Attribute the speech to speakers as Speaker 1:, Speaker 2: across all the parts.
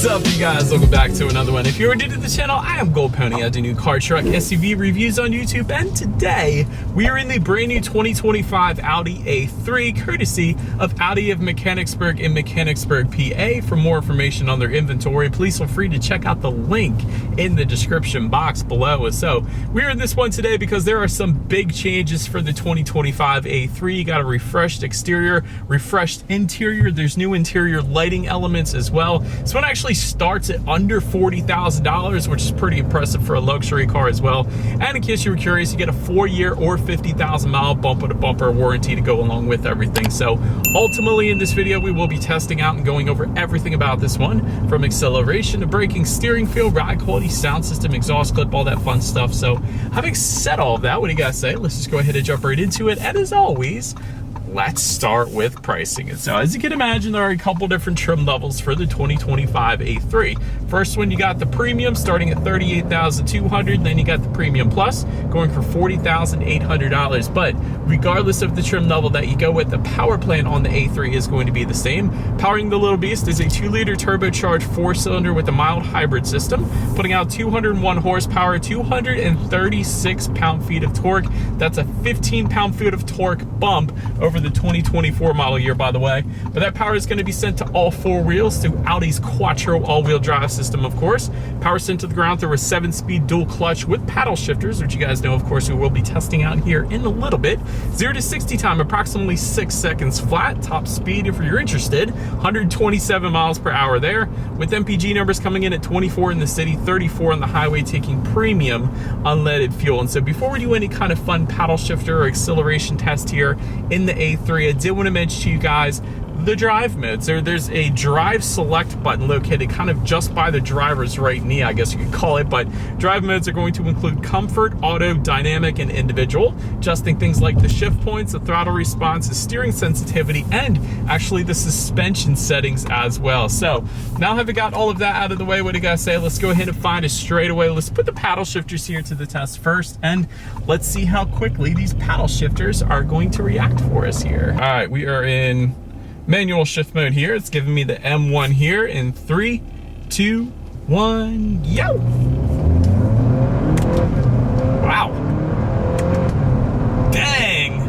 Speaker 1: What's up, you guys? Welcome back to another one. If you're new to the channel, I am Gold Pony. I do new car, truck, SUV reviews on YouTube, and today we are in the brand new 2025 Audi A3, courtesy of Audi of Mechanicsburg in Mechanicsburg, PA. For more information on their inventory, please feel free to check out the link in the description box below. So we're in this one today because there are some big changes for the 2025 A3. You got a refreshed exterior, refreshed interior. There's new interior lighting elements as well. This one actually starts at under $40,000, which is pretty impressive for a luxury car as well. And in case you were curious, you get a 4-year or 50,000 mile bumper to bumper warranty to go along with everything. So ultimately in this video, we will be testing out and going over everything about this one, from acceleration to braking, steering feel, ride quality, sound system, exhaust clip, all that fun stuff. So having said all of that, what do you guys say? Let's just go ahead and jump right into it. And as always, let's start with pricing. And so as you can imagine, there are a couple different trim levels for the 2025 A3. First one, you got the premium starting at $38,200. Then you got the premium plus going for $40,800. But regardless of the trim level that you go with, the power plant on the A3 is going to be the same. Powering the little beast is a 2-liter turbocharged 4-cylinder with a mild hybrid system, putting out 201 horsepower, 236 pound-feet of torque. That's a 15 pound-feet of torque bump over the 2024 model year, by the way. But that power is going to be sent to all 4 wheels through Audi's Quattro all-wheel drive system, of course. Power sent to the ground through a 7-speed dual clutch with paddle shifters, which you guys know, of course, we will be testing out here in a little bit. 0 to 60 time, approximately 6 seconds flat. Top speed, if you're interested, 127 miles per hour there, with MPG numbers coming in at 24 in the city, 34 on the highway, taking premium unleaded fuel. And so before we do any kind of fun paddle shifter or acceleration test here in the A3, I did want to mention to you guys the drive modes. There's a drive select button located kind of just by the driver's right knee, I guess you could call it. But drive modes are going to include comfort, auto, dynamic, and individual, adjusting things like the shift points, the throttle response, the steering sensitivity, and actually the suspension settings as well. So now having got all of that out of the way, what do you guys say? Let's go ahead and find a straightaway. Let's put the paddle shifters here to the test first, and let's see how quickly these paddle shifters are going to react for us here. All right, we are in manual shift mode here. It's giving me the M1 here in 3, 2, 1, yo! Wow. Dang!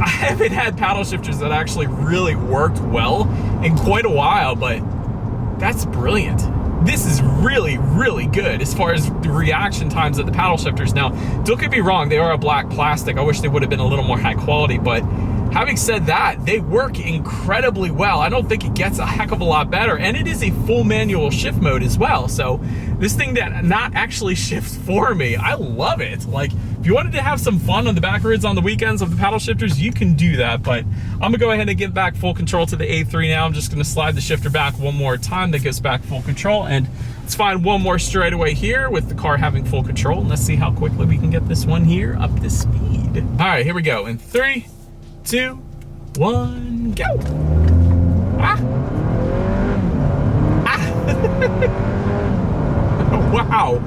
Speaker 1: I haven't had paddle shifters that actually really worked well in quite a while, but that's brilliant. This is really, really good as far as the reaction times of the paddle shifters. Now, don't get me wrong, they are a black plastic. I wish they would have been a little more high quality, but having said that, they work incredibly well. I don't think it gets a heck of a lot better, and it is a full manual shift mode as well. So this thing that not actually shifts for me, I love it. Like, if you wanted to have some fun on the back roads on the weekends of the paddle shifters, you can do that. But I'm gonna go ahead and give back full control to the A3 now. I'm just gonna slide the shifter back one more time. That gives back full control, and let's find one more straightaway here with the car having full control, and let's see how quickly we can get this one here up to speed. All right, here we go. In 3, 2, 1, go! Ah! Ah! Wow!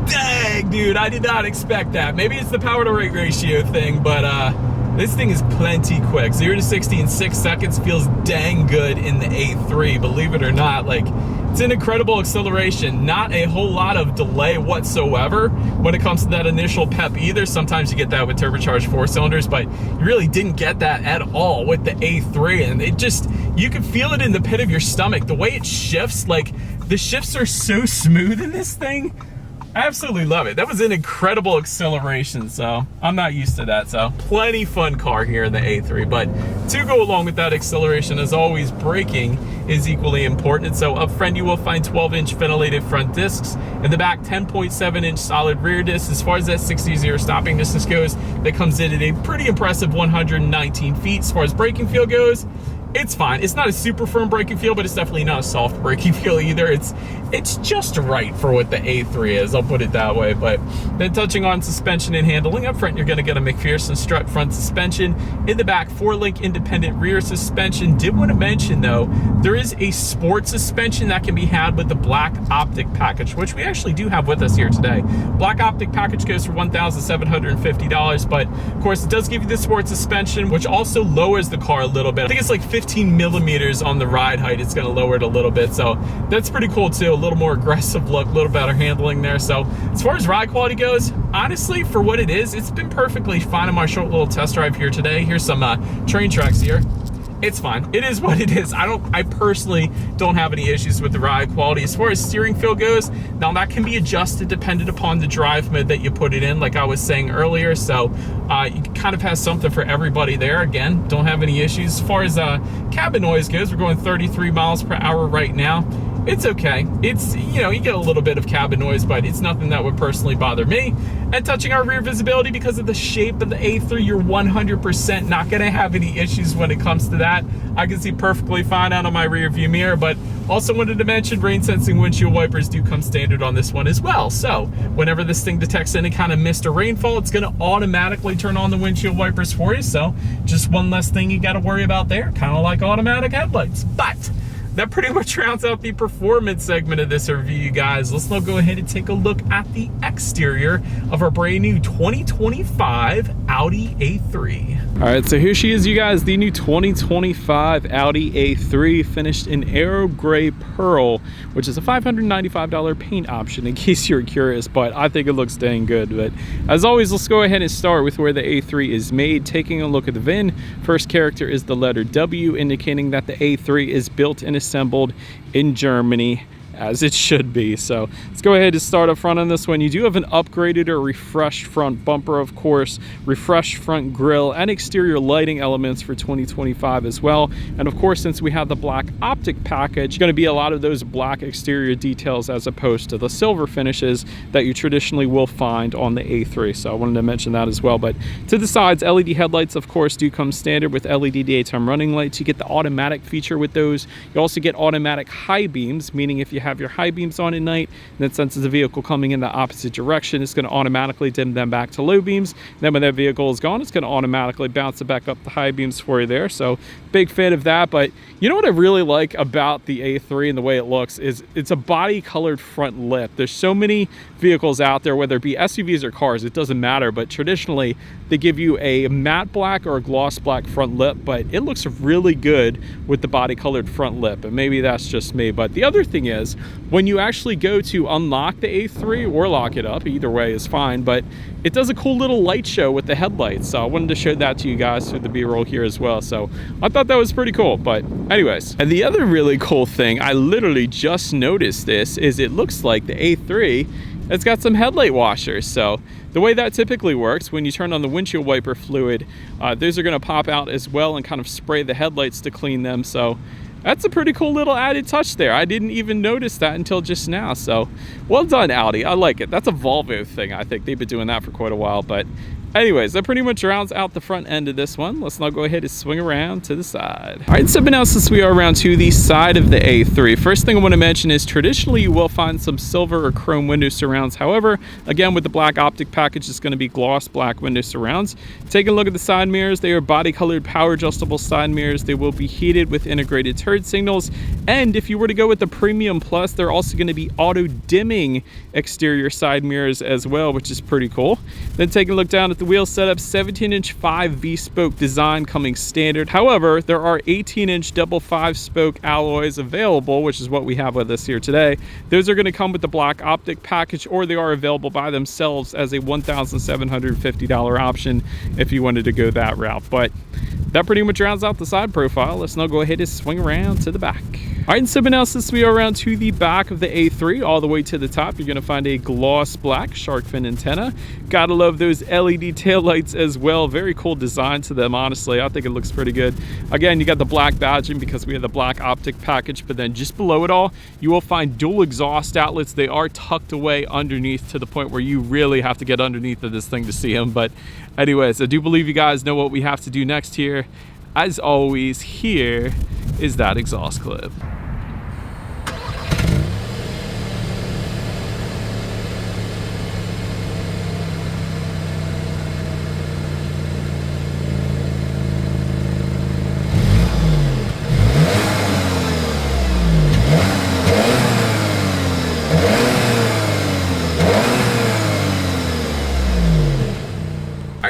Speaker 1: Dang, dude, I did not expect that. Maybe it's the power to rate ratio thing, but this thing is plenty quick. 0 to 60 in 6 seconds feels dang good in the A3, believe it or not. Like, it's an incredible acceleration, not a whole lot of delay whatsoever when it comes to that initial pep either. Sometimes you get that with turbocharged 4-cylinders, but you really didn't get that at all with the A3. And it just, you can feel it in the pit of your stomach. The way it shifts, like, the shifts are so smooth in this thing. I absolutely love it. That was an incredible acceleration, so I'm not used to that. So plenty fun car here in the A3, but to go along with that acceleration, as always, braking is equally important. So up front, you will find 12-inch ventilated front discs. In the back, 10.7-inch solid rear discs. As far as that 60-0 stopping distance goes, that comes in at a pretty impressive 119 feet. As far as braking feel goes, it's fine. It's not a super firm braking feel, but it's definitely not a soft braking feel either. It's just right for what the A3 is, I'll put it that way. But then touching on suspension and handling, up front you're going to get a McPherson strut front suspension. In the back, 4-link independent rear suspension. Did want to mention though, there is a sport suspension that can be had with the black optic package, which we actually do have with us here today. Black optic package goes for $1,750, but of course it does give you the sport suspension, which also lowers the car a little bit. I think it's like 15 millimeters on the ride height. It's gonna lower it a little bit, so that's pretty cool too. A little more aggressive look, a little better handling there. So as far as ride quality goes, honestly, for what it is, it's been perfectly fine on my short little test drive here today. Here's some train tracks here. It's fine. It is what it is. I personally don't have any issues with the ride quality. As far as steering feel goes, now that can be adjusted dependent upon the drive mode that you put it in, like I was saying earlier. So you kind of have something for everybody there. Again, don't have any issues. As far as cabin noise goes, we're going 33 miles per hour right now. It's okay. It's, you know, you get a little bit of cabin noise, but it's nothing that would personally bother me. And touching our rear visibility, because of the shape of the A3, you're 100% not gonna have any issues when it comes to that. I can see perfectly fine out of my rear view mirror, but also wanted to mention rain sensing windshield wipers do come standard on this one as well. So whenever this thing detects any kind of mist or rainfall, it's gonna automatically turn on the windshield wipers for you. So just one less thing you gotta worry about there, kind of like automatic headlights. But that pretty much rounds out the performance segment of this review, you guys. Let's now go ahead and take a look at the exterior of our brand new 2025 Audi A3. All right, so here she is, you guys, the new 2025 Audi A3, finished in Aero Gray Pearl, which is a $595 paint option, in case you're curious, but I think it looks dang good. But as always, let's go ahead and start with where the A3 is made. Taking a look at the VIN, first character is the letter W, indicating that the A3 is built and assembled in Germany, as it should be. So let's go ahead and start up front on this one. You do have an upgraded or refreshed front bumper, of course, refreshed front grille, and exterior lighting elements for 2025 as well. And of course, since we have the black optic package, going to be a lot of those black exterior details as opposed to the silver finishes that you traditionally will find on the A3. So I wanted to mention that as well. But to the sides, LED headlights, of course, do come standard with LED daytime running lights. You get the automatic feature with those. You also get automatic high beams, meaning if you have your high beams on at night, and then senses the vehicle coming in the opposite direction, it's going to automatically dim them back to low beams. Then when that vehicle is gone, it's going to automatically bounce it back up the high beams for you there. So big fan of that. But you know what I really like about the A3 and the way it looks is it's a body colored front lip. There's so many vehicles out there, whether it be SUVs or cars, it doesn't matter, but traditionally they give you a matte black or a gloss black front lip, but it looks really good with the body colored front lip. And maybe that's just me. But the other thing is, when you actually go to unlock the A3 or lock it up, either way is fine, but it does a cool little light show with the headlights. So I wanted to show that to you guys through the B-roll here as well. So I thought that was pretty cool. But anyways, and the other really cool thing, I literally just noticed this, is it looks like the A3, it's got some headlight washers. So the way that typically works, when you turn on the windshield wiper fluid, those are going to pop out as well and kind of spray the headlights to clean them. So that's a pretty cool little added touch there. I didn't even notice that until just now. So well done, Audi. I like it. That's a Volvo thing. I think they've been doing that for quite a while. But anyways, that pretty much rounds out the front end of this one. Let's now go ahead and swing around to the side. All right, so now since we are around to the side of the A3, first thing I want to mention is traditionally you will find some silver or chrome window surrounds. However, again, with the black optic package, it's going to be gloss black window surrounds. Taking a look at the side mirrors, they are body colored power adjustable side mirrors. They will be heated with integrated turn signals. And if you were to go with the Premium Plus, they're also going to be auto dimming exterior side mirrors as well, which is pretty cool. Then taking a look down at the wheel setup, 17-inch 5V spoke design coming standard. However, there are 18-inch double 5-spoke alloys available, which is what we have with us here today. Those are going to come with the black optic package, or they are available by themselves as a $1,750 option if you wanted to go that route. But that pretty much rounds out the side profile. Let's now go ahead and swing around to the back. All right, and so now since we are around to the back of the A3, all the way to the top, you're going to find a gloss black shark fin antenna. Gotta love those LED taillights as well. Very cool design to them, honestly. I think it looks pretty good. Again, you got the black badging because we have the black optic package, but then just below it all, you will find dual exhaust outlets. They are tucked away underneath to the point where you really have to get underneath of this thing to see them. But anyways, I do believe you guys know what we have to do next here. As always, here is that exhaust clip.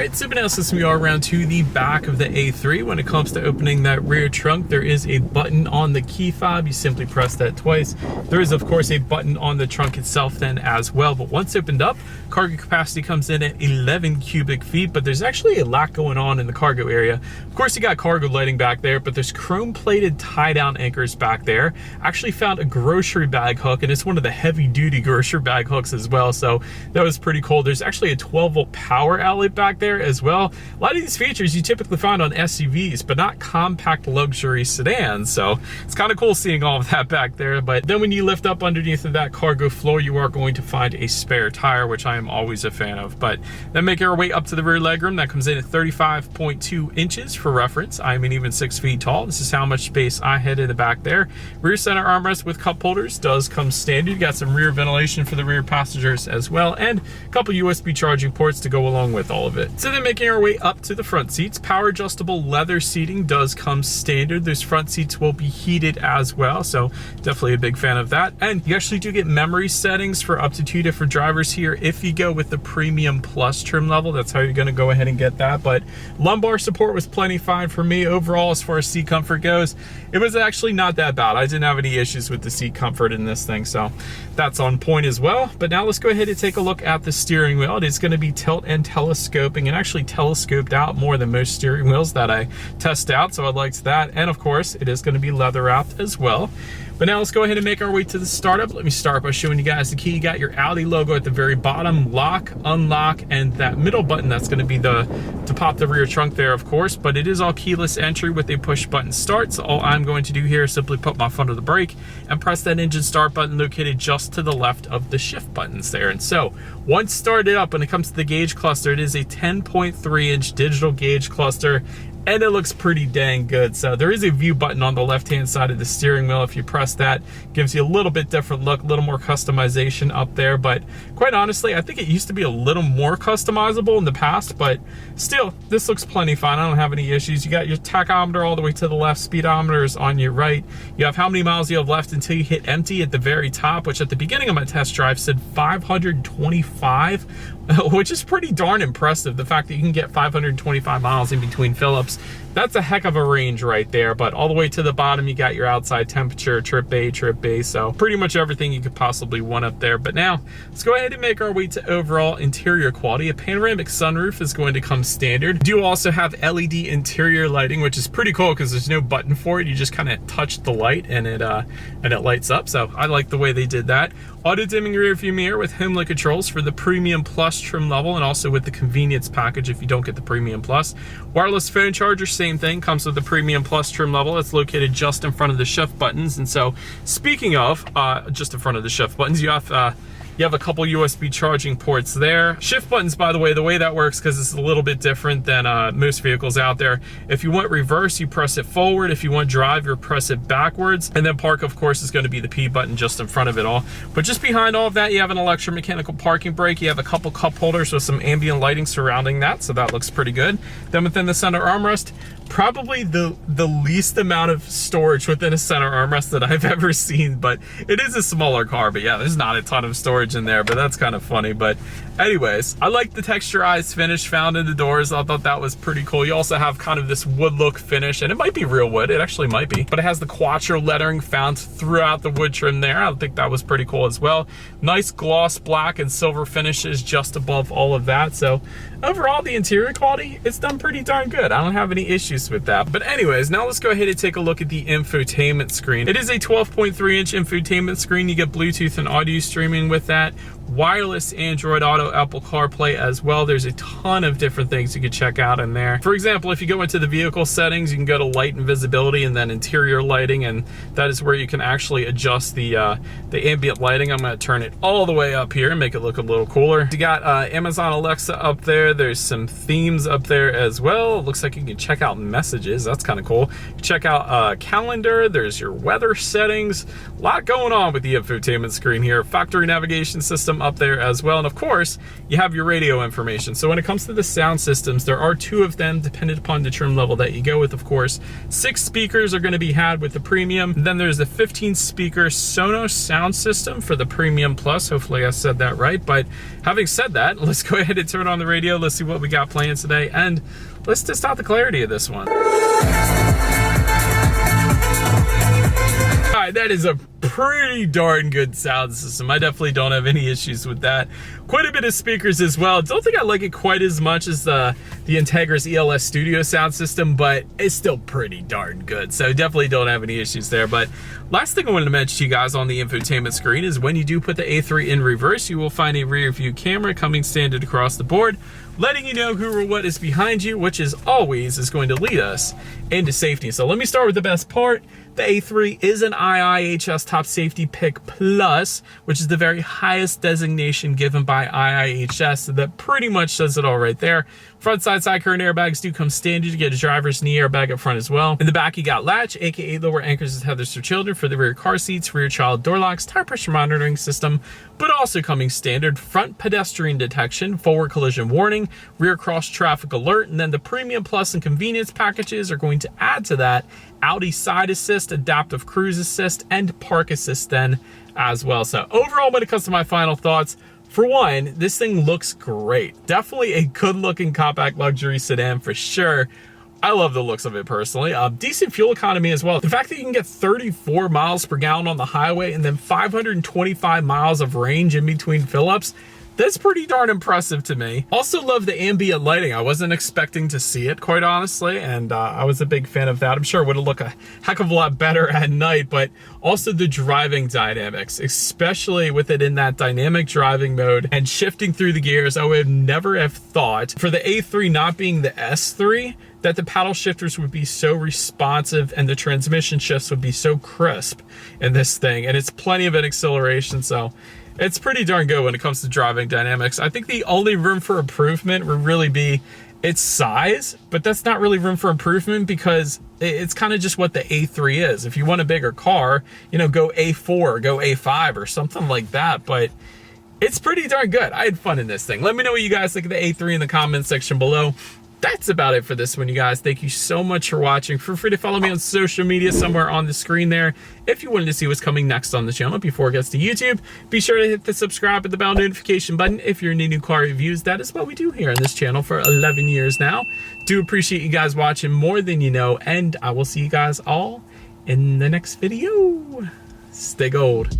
Speaker 1: right, so now since we are around to the back of the A3, when it comes to opening that rear trunk, there is a button on the key fob. You simply press that twice. There is, of course, a button on the trunk itself then as well. But once opened up, cargo capacity comes in at 11 cubic feet, but there's actually a lot going on in the cargo area. Of course, you got cargo lighting back there, but there's chrome-plated tie-down anchors back there. I actually found a grocery bag hook, and it's one of the heavy-duty grocery bag hooks as well, so that was pretty cool. There's actually a 12-volt power outlet back there as well. A lot of these features you typically find on SUVs, but not compact luxury sedans, so it's kind of cool seeing all of that back there. But then when you lift up underneath of that cargo floor, you are going to find a spare tire, which I am always a fan of. But then making our way up to the rear legroom, that comes in at 35.2 inches for reference. I'm an even 6 feet tall. This is how much space I had in the back there. Rear center armrest with cup holders does come standard. You got some rear ventilation for the rear passengers as well, and a couple USB charging ports to go along with all of it. So then making our way up to the front seats, power adjustable leather seating does come standard. Those front seats will be heated as well, so definitely a big fan of that. And you actually do get memory settings for up to 2 different drivers here if you go with the Premium Plus trim level. That's how you're going to go ahead and get that. But lumbar support was plenty fine for me overall. As far as seat comfort goes, it was actually not that bad. I didn't have any issues with the seat comfort in this thing, so that's on point as well. But now let's go ahead and take a look at the steering wheel. It is going to be tilt and telescoping, and actually telescoped out more than most steering wheels that I test out, so I liked that. And of course, it is going to be leather wrapped as well. But now let's go ahead and make our way to the startup. Let me start by showing you guys the key. You got your Audi logo at the very bottom, lock, unlock, and that middle button, that's going to be to pop the rear trunk there, of course. But it is all keyless entry with a push button start. So all I'm going to do here is simply put my foot on the brake and press that engine start button located just to the left of the shift buttons there. And so once started up, when it comes to the gauge cluster, it is a 10.3-inch digital gauge cluster, and it looks pretty dang good. So there is a view button on the left-hand side of the steering wheel. If you press that, gives you a little bit different look, a little more customization up there. But quite honestly, I think it used to be a little more customizable in the past, but still, this looks plenty fine. I don't have any issues. You got your tachometer all the way to the left, speedometer is on your right. You have how many miles you have left until you hit empty at the very top, which at the beginning of my test drive said 525, which is pretty darn impressive. The fact that you can get 525 miles in between fill-ups, that's a heck of a range right there. But all the way to the bottom, you got your outside temperature, trip A, trip B, so pretty much everything you could possibly want up there. But now, let's go ahead and make our way to overall interior quality. A panoramic sunroof is going to come standard. You do also have LED interior lighting, which is pretty cool because there's no button for it. You just kind of touch the light and it lights up. So I like the way they did that. Auto dimming rear view mirror with home link controls for the Premium Plus trim level, and also with the convenience package if you don't get the Premium Plus. Wireless phone charger, same thing, comes with the Premium Plus trim level. It's located just in front of the shift buttons. And so speaking of just in front of the shift buttons, you have a couple USB charging ports there. Shift buttons, by the way that works, because it's a little bit different than most vehicles out there. If you want reverse, you press it forward. If you want drive, you press it backwards. And then park, of course, is going to be the P button just in front of it all. But just behind all of that, you have an electromechanical parking brake. You have a couple cup holders with some ambient lighting surrounding that, so that looks pretty good. Then within the center armrest, probably the least amount of storage within a center armrest that I've ever seen, but it is a smaller car. But yeah, there's not a ton of storage in there, but that's kind of funny. But anyways, I like the texturized finish found in the doors. I thought that was pretty cool. You also have kind of this wood look finish, and it might be real wood. It actually might be, but it has the Quattro lettering found throughout the wood trim there. I think that was pretty cool as well. Nice gloss black and silver finishes just above all of that. So overall, the interior quality, it's done pretty darn good. I don't have any issues with that. But anyways, now let's go ahead and take a look at the infotainment screen. It is a 12.3-inch infotainment screen. You get Bluetooth and audio streaming with that. Wireless Android Auto, Apple CarPlay as well. There's a ton of different things you can check out in there. For example, if you go into the vehicle settings, you can go to light and visibility and then interior lighting, and that is where you can actually adjust the ambient lighting. I'm going to turn it all the way up here and make it look a little cooler. You got Amazon Alexa up there. There's some themes up there as well. It looks like you can check out messages. That's kind of cool. Check out calendar. There's your weather settings. A lot going on with the infotainment screen here. Factory navigation system up there as well. And of course, you have your radio information. So when it comes to the sound systems, there are 2 of them dependent upon the trim level that you go with, of course. 6 speakers are going to be had with the premium. And then there's the 15 speaker Sonos sound system for the premium plus. Hopefully I said that right. But having said that, let's go ahead and turn on the radio. Let's see what we got playing today. And let's test out the clarity of this one. All right, that is a pretty darn good sound system. I definitely don't have any issues with that. Quite a bit of speakers as well. Don't think I like it quite as much as the Integris ELS Studio sound system, but it's still pretty darn good. So definitely don't have any issues there. But last thing I wanted to mention to you guys on the infotainment screen is when you do put the A3 in reverse, you will find a rear view camera coming standard across the board, letting you know who or what is behind you, which is always going to lead us into safety. So let me start with the best part. The A3 is an IIHS Top Safety Pick Plus, which is the very highest designation given by IIHS. So that pretty much says it all right there. Front side current airbags do come standard. You get a driver's knee airbag up front as well. In the back, you got latch, aka lower anchors and tethers for children for the rear car seats, rear child door locks, tire pressure monitoring system, but also coming standard, front pedestrian detection, forward collision warning, rear cross traffic alert, and then the premium plus and convenience packages are going to add to that Audi side assist, adaptive cruise assist, and park assist then as well. So overall, when it comes to my final thoughts, for one, this thing looks great. Definitely a good looking compact luxury sedan for sure. I love the looks of it personally. Decent fuel economy as well. The fact that you can get 34 miles per gallon on the highway and then 525 miles of range in between fill-ups, that's pretty darn impressive to me. Also love the ambient lighting. I wasn't expecting to see it, quite honestly, and I was a big fan of that. I'm sure it would have looked a heck of a lot better at night, but also the driving dynamics, especially with it in that dynamic driving mode and shifting through the gears. I would never have thought, for the A3 not being the S3, that the paddle shifters would be so responsive and the transmission shifts would be so crisp in this thing. And it's plenty of an acceleration, so it's pretty darn good when it comes to driving dynamics. I think the only room for improvement would really be its size, but that's not really room for improvement because it's kind of just what the A3 is. If you want a bigger car, you know, go A4, go A5 or something like that, but it's pretty darn good. I had fun in this thing. Let me know what you guys think of the A3 in the comments section below. That's about it for this one, you guys. Thank you so much for watching. Feel free to follow me on social media somewhere on the screen there. If you wanted to see what's coming next on the channel before it gets to YouTube, be sure to hit the subscribe and the bell notification button if you're into new car reviews. That is what we do here on this channel for 11 years now. Do appreciate you guys watching more than you know, and I will see you guys all in the next video. Stay gold.